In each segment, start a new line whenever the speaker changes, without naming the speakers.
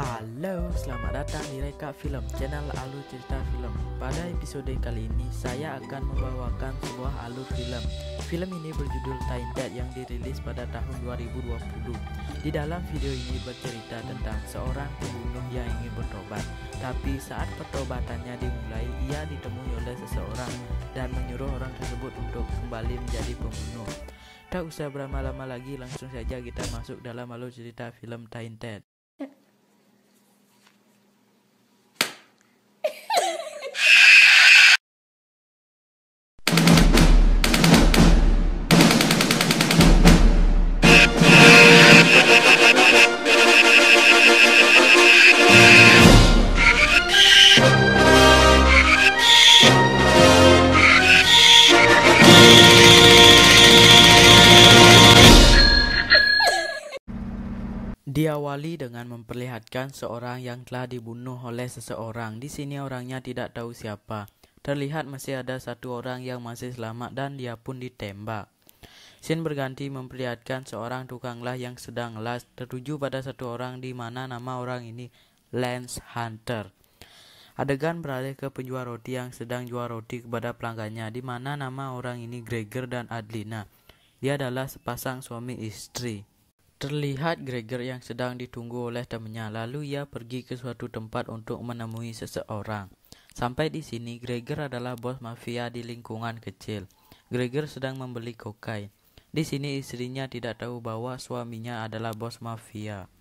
Halo, selamat datang di Reka Film, channel alur cerita film. Pada episode kali ini, saya akan membawakan sebuah alur film. Film ini berjudul Tainted yang dirilis pada tahun 2020. Di dalam video ini bercerita tentang seorang pembunuh yang ingin bertobat. Tapi saat pertobatannya dimulai, ia ditemui oleh seseorang dan menyuruh orang tersebut untuk kembali menjadi pembunuh. Tak usah berlama-lama lagi, langsung saja kita masuk dalam alur cerita film Tainted. Diawali dengan memperlihatkan seorang yang telah dibunuh oleh seseorang. Di sini orangnya tidak tahu siapa. Terlihat masih ada satu orang yang masih selamat dan dia pun ditembak. Scene berganti memperlihatkan seorang tukang las yang sedang las tertuju pada satu orang di mana nama orang ini Lance Hunter. Adegan beralih ke penjual roti yang sedang jual roti kepada pelanggannya di mana nama orang ini Gregor dan Adelina. Dia adalah sepasang suami istri. Terlihat Gregor yang sedang ditunggu oleh temannya, lalu ia pergi ke suatu tempat untuk menemui seseorang. Sampai di sini, Gregor adalah bos mafia di lingkungan kecil. Gregor sedang membeli kokain. Di sini istrinya tidak tahu bahwa suaminya adalah bos mafia.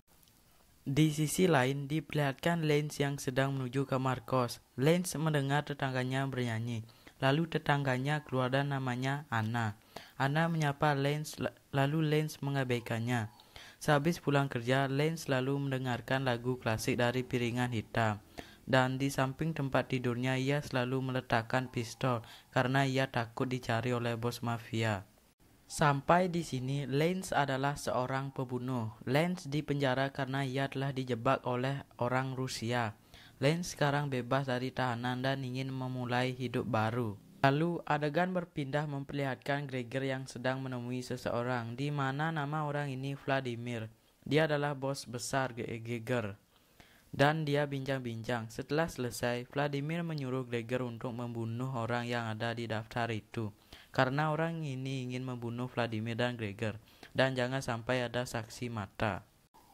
Di sisi lain, diperlihatkan Lance yang sedang menuju kamar kos. Lance mendengar tetangganya bernyanyi. Lalu tetangganya keluar dan namanya Anna. Anna menyapa Lance, lalu Lance mengabaikannya. Sehabis pulang kerja, Lance selalu mendengarkan lagu klasik dari piringan hitam. Dan di samping tempat tidurnya ia selalu meletakkan pistol karena ia takut dicari oleh bos mafia. Sampai di sini, Lance adalah seorang pembunuh. Lance dipenjara karena ia telah dijebak oleh orang Rusia. Lance sekarang bebas dari tahanan dan ingin memulai hidup baru. Lalu adegan berpindah memperlihatkan Gregor yang sedang menemui seseorang di mana nama orang ini Vladimir. Dia adalah bos besar Gregor. Dan dia bincang-bincang. Setelah selesai, Vladimir menyuruh Gregor untuk membunuh orang yang ada di daftar itu. Karena orang ini ingin membunuh Vladimir dan Gregor. Dan jangan sampai ada saksi mata.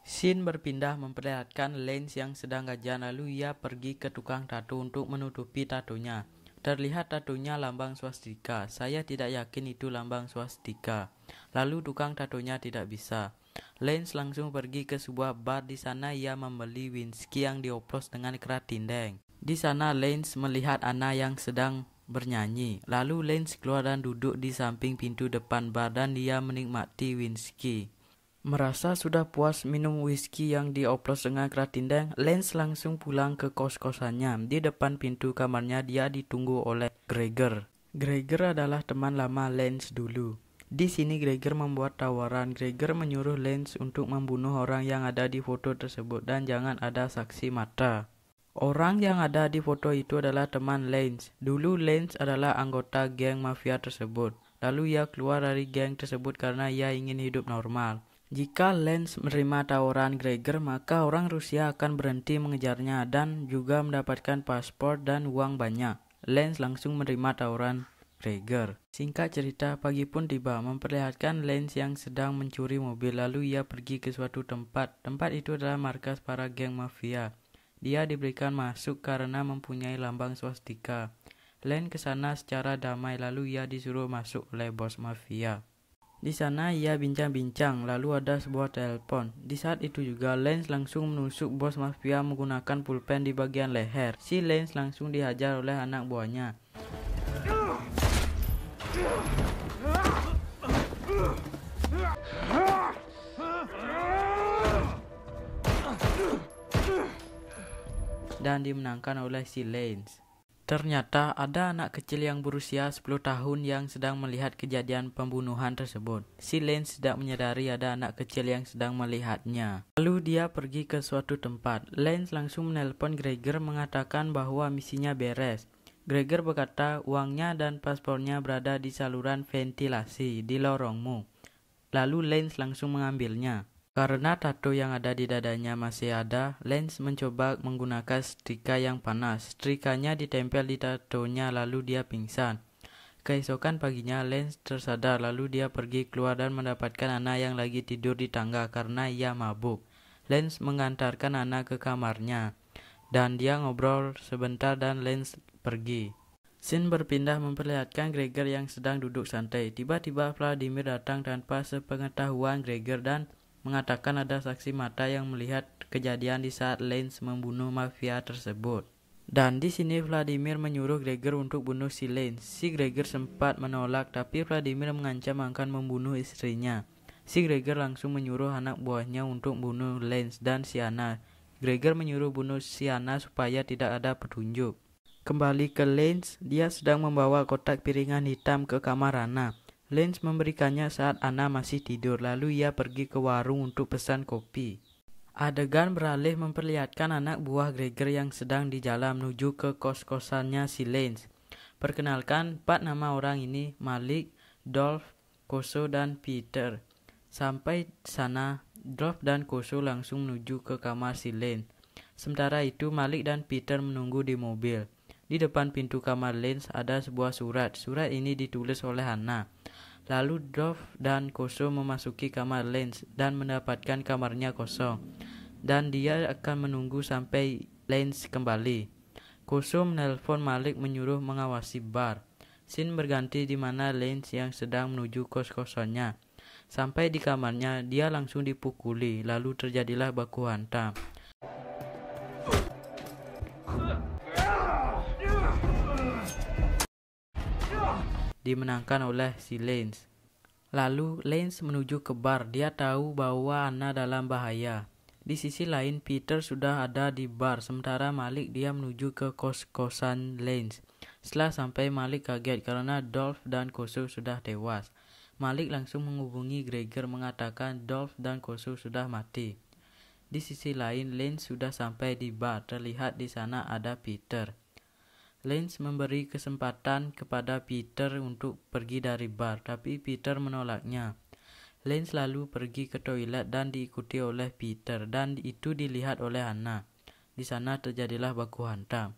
Scene berpindah memperlihatkan Lance yang sedang gajian lalu ia pergi ke tukang tato untuk menutupi tatonya. Terlihat tatonya lambang swastika. Saya tidak yakin itu lambang swastika. Lalu tukang tatonya tidak bisa. Lance langsung pergi ke sebuah bar. Di sana ia membeli whisky yang dioplos dengan kerat tindeng. Di sana Lance melihat Anna yang sedang bernyanyi. Lalu Lance keluar dan duduk di samping pintu depan bar dan dia menikmati whisky. Merasa sudah puas minum whisky yang dioplos dengan kerat tindeng, Lance langsung pulang ke kos-kosannya. Di depan pintu kamarnya dia ditunggu oleh Gregor. Gregor adalah teman lama Lance dulu. Di sini Gregor membuat tawaran. Gregor menyuruh Lance untuk membunuh orang yang ada di foto tersebut dan jangan ada saksi mata. Orang yang ada di foto itu adalah teman Lance. Dulu Lance adalah anggota geng mafia tersebut. Lalu ia keluar dari geng tersebut karena ia ingin hidup normal. Jika Lance menerima tawaran Gregor, maka orang Rusia akan berhenti mengejarnya dan juga mendapatkan paspor dan uang banyak. Lance langsung menerima tawaran Gregor. Singkat cerita, pagi pun tiba memperlihatkan Lance yang sedang mencuri mobil lalu ia pergi ke suatu tempat. Tempat itu adalah markas para geng mafia. Dia diberikan masuk karena mempunyai lambang swastika. Lance ke sana secara damai lalu ia disuruh masuk oleh bos mafia. Di sana ia bincang-bincang, lalu ada sebuah telepon. Di saat itu juga Lance langsung menusuk bos mafia menggunakan pulpen di bagian leher. Si Lance langsung dihajar oleh anak buahnya. Dan dimenangkan oleh si Lance. Ternyata ada anak kecil yang berusia 10 tahun yang sedang melihat kejadian pembunuhan tersebut. Si Lance tidak menyadari ada anak kecil yang sedang melihatnya. Lalu dia pergi ke suatu tempat. Lance langsung menelpon Gregor mengatakan bahwa misinya beres. Gregor berkata uangnya dan paspornya berada di saluran ventilasi di lorongmu. Lalu Lance langsung mengambilnya. Karena tato yang ada di dadanya masih ada, Lance mencoba menggunakan setrika yang panas. Setrikanya ditempel di tatonya lalu dia pingsan. Keesokan paginya Lance tersadar lalu dia pergi keluar dan mendapatkan Anna yang lagi tidur di tangga karena ia mabuk. Lance mengantarkan Anna ke kamarnya dan dia ngobrol sebentar dan Lance pergi. Scene berpindah memperlihatkan Gregor yang sedang duduk santai. Tiba-tiba Vladimir datang tanpa sepengetahuan Gregor dan mengatakan ada saksi mata yang melihat kejadian di saat Lance membunuh mafia tersebut. Dan di sini Vladimir menyuruh Gregor untuk bunuh si Lance. Si Gregor sempat menolak tapi Vladimir mengancam akan membunuh istrinya. Si Gregor langsung menyuruh anak buahnya untuk bunuh Lance dan si Anna. Gregor menyuruh bunuh si Anna supaya tidak ada petunjuk. Kembali ke Lance, dia sedang membawa kotak piringan hitam ke kamar Anna. Lance memberikannya saat Anna masih tidur, lalu ia pergi ke warung untuk pesan kopi. Adegan beralih memperlihatkan anak buah Gregor yang sedang di jalan menuju ke kos-kosannya si Lance. Perkenalkan, 4 nama orang ini, Malik, Dolph, Koso, dan Peter. Sampai sana, Dolph dan Koso langsung menuju ke kamar si Lance. Sementara itu, Malik dan Peter menunggu di mobil. Di depan pintu kamar Lance ada sebuah surat. Surat ini ditulis oleh Hannah. Lalu Dolph dan Koso memasuki kamar Lance dan mendapatkan kamarnya kosong. Dan dia akan menunggu sampai Lance kembali. Koso menelpon Malik menyuruh mengawasi bar. Scene berganti di mana Lance yang sedang menuju kos-kosannya. Sampai di kamarnya, dia langsung dipukuli, lalu terjadilah baku hantam. Dimenangkan oleh si Lance. Lalu Lance menuju ke bar. Dia tahu bahwa Anna dalam bahaya. Di sisi lain Peter sudah ada di bar, sementara Malik dia menuju ke kos-kosan Lance. Setelah sampai, Malik kaget karena Dolph dan Koso sudah tewas. Malik langsung menghubungi Gregor mengatakan Dolph dan Koso sudah mati. Di sisi lain Lance sudah sampai di bar. Terlihat di sana ada Peter. Lance memberi kesempatan kepada Peter untuk pergi dari bar, tapi Peter menolaknya. Lance lalu pergi ke toilet dan diikuti oleh Peter, dan itu dilihat oleh Hannah. Di sana terjadilah baku hantam.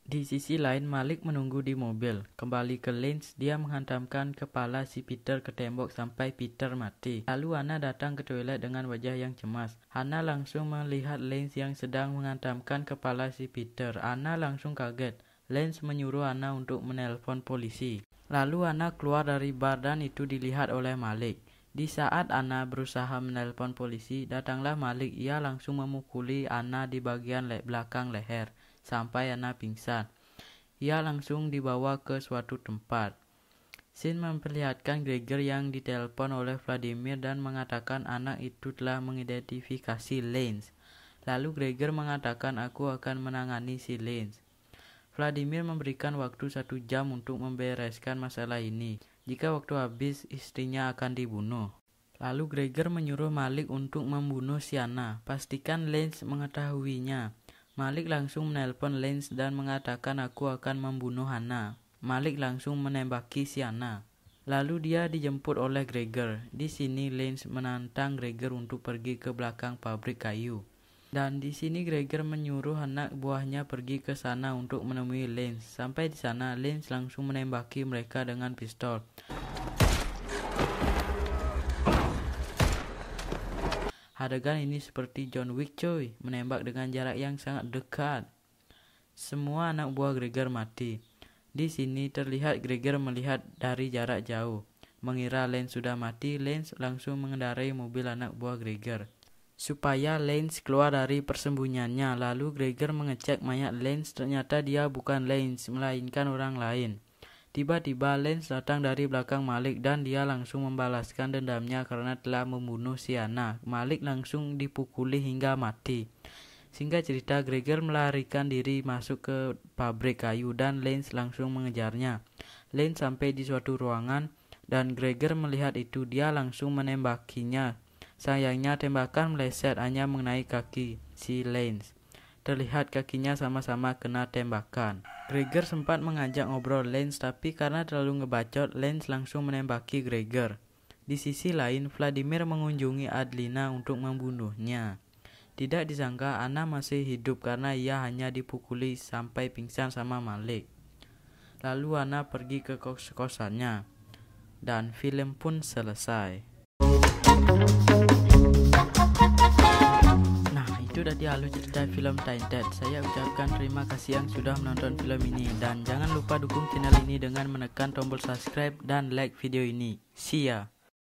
Di sisi lain Malik menunggu di mobil. Kembali ke Lance, dia menghantamkan kepala si Peter ke tembok sampai Peter mati. Lalu Hannah datang ke toilet dengan wajah yang cemas. Hannah langsung melihat Lance yang sedang menghantamkan kepala si Peter. Hannah langsung kaget. Lance menyuruh Anna untuk menelpon polisi. Lalu Anna keluar dari bar dan itu dilihat oleh Malik. Di saat Anna berusaha menelpon polisi, datanglah Malik. Ia langsung memukuli Anna di bagian belakang leher sampai Anna pingsan. Ia langsung dibawa ke suatu tempat. Scene memperlihatkan Gregor yang ditelepon oleh Vladimir dan mengatakan anak itu telah mengidentifikasi Lance. Lalu Gregor mengatakan aku akan menangani si Lance. Vladimir memberikan waktu 1 jam untuk membereskan masalah ini. Jika waktu habis, istrinya akan dibunuh. Lalu Gregor menyuruh Malik untuk membunuh si Anna. Pastikan Lance mengetahuinya. Malik langsung menelpon Lance dan mengatakan aku akan membunuh Anna. Malik langsung menembaki si Anna. Lalu dia dijemput oleh Gregor. Di sini Lance menantang Gregor untuk pergi ke belakang pabrik kayu. Dan di sini Gregor menyuruh anak buahnya pergi ke sana untuk menemui Lance. Sampai di sana, Lance langsung menembaki mereka dengan pistol. Adegan ini seperti John Wick coy, menembak dengan jarak yang sangat dekat. Semua anak buah Gregor mati. Di sini terlihat Gregor melihat dari jarak jauh. Mengira Lance sudah mati, Lance langsung mengendarai mobil anak buah Gregor supaya Lance keluar dari persembunyiannya. Lalu Gregor mengecek mayat Lance, ternyata dia bukan Lance, melainkan orang lain. Tiba-tiba Lance datang dari belakang Malik dan dia langsung membalaskan dendamnya karena telah membunuh si Anna. Malik langsung dipukuli hingga mati. Singkat cerita, Gregor melarikan diri masuk ke pabrik kayu dan Lance langsung mengejarnya. Lance sampai di suatu ruangan dan Gregor melihat itu, dia langsung menembakinya. Sayangnya tembakan meleset hanya mengenai kaki si Lance. Terlihat kakinya sama-sama kena tembakan. Gregor sempat mengajak ngobrol Lance, tapi karena terlalu ngebacot, Lance langsung menembaki Gregor. Di sisi lain, Vladimir mengunjungi Adlina untuk membunuhnya. Tidak disangka Anna masih hidup karena ia hanya dipukuli sampai pingsan sama Malik. Lalu Anna pergi ke kos-kosannya dan film pun selesai. Nah, itu tadi alur cerita film Tainted. Saya ucapkan terima kasih yang sudah menonton film ini, dan jangan lupa dukung channel ini dengan menekan tombol subscribe dan like video ini. See ya.